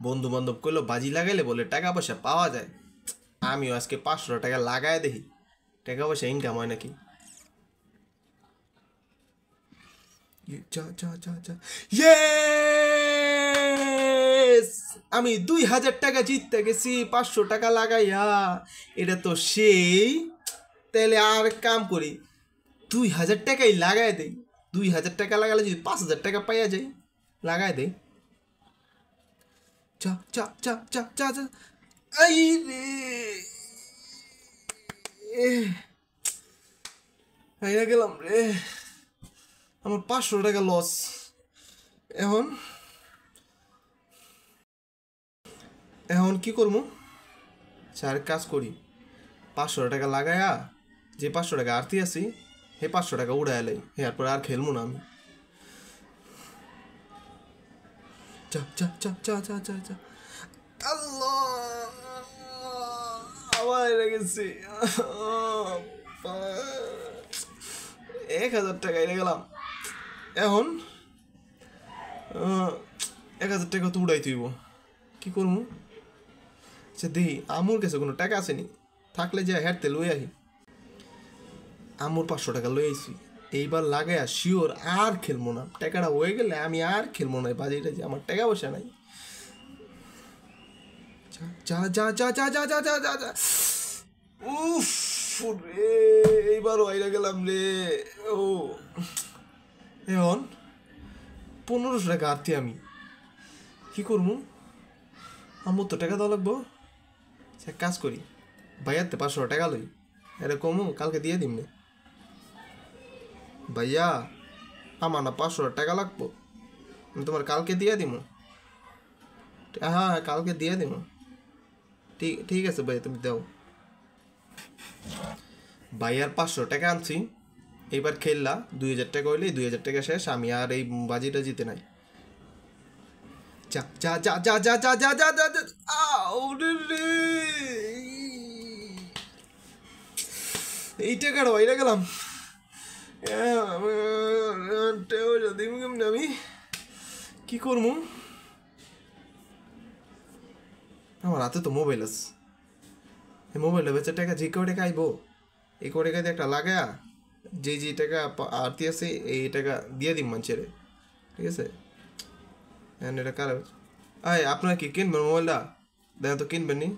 বন্ধু বান্ধব কইলো বাজি লাগাইলে বলে টাকা পয়সা পাওয়া যায়। আমিও আজকে 500 টাকা লাগায় দেখি টাকা পয়সা ইনকাম হয় নাকি। ইয়েস, আমি 2000 টাকা জিততে গেছি 500 টাকা লাগাইয়া। এটা তো সেই। তাহলে আর কাম করি, 2000 টাকাই লাগাই দেই। 2000 টাকা লাগালে যদি 5000 টাকা পাইয়া যাই, লাগাই দেই। চা চা চা চা চা চা। এই রে, হাইরা গেলাম রে। আমার 500 টাকা লস। এখন এখন কি করবো? স্যার কাজ করি, 500 টাকা লাগায়া যে 500 টাকা আরতি আছি হে 500 টাকা উড়াই এলাই, এরপর আর খেলবো না আমি। চা চা চা চা চা চা চা। আল্লাহ, আবার হেরে গেছি। 1000 টাকা হেরে গেলাম। এখন 1000 টাকা তো উড়াই তুইব, কি করবো? আচ্ছা দেখি আমুর কাছে কোনো টাকা আসেনি, থাকলে যে হেরতে লই আহি। আমুর 500 টাকা লই আইছি, এইবার লাগাইয়া শিওর আর খেলবো না। টাকাটা হয়ে গেলে আমি আর খেলবো না বাজিটা, যে আমার টাকা পয়সা নাই। যা যা যা যা যা যা যা যা যা। উফ রে, এইবারও আইরা গেলাম রে। ও এখন 1500 টাকা আরতি, আমি কি করবো? আমার তো টাকা দেওয়া লাগবো। এক কাজ করি, ভাইয়াতে 500 টাকা লই, এটা কমু কালকে দিয়ে দিমনে। ভাইয়া আমার না 500 টাকা লাগবো, আমি তোমার কালকে দিয়ে দিব। হ্যাঁ হ্যাঁ কালকে দিয়ে দিব। ঠিক ঠিক আছে ভাই, তুমি দাও। ভাইয়ার 500 টাকা আনছি, এইবার খেললা 2000 টাকা হইলে 2000 টাকা শেষ, আমি আর এই বাজিটা জিতে নাই। যা যা যা যা যা যা যা যা যা যা। রে, এই টাকাটা বাইরে গেলাম। আমি কি করবো? আমার হাতে তো মোবাইল আছে, এই মোবাইলটা বেচে টাকা যে কয় টাকা আইবো, এই কয় টাকা দিয়ে একটা লাগায়া যে যে টাকা আরতি আছে এই টাকা দিয়ে দিম মানুষের। ঠিক আছে, এটা কার? আয় আপনার কি কিনবেন মোবাইলটা? দেখেন তো কিনবেন নি?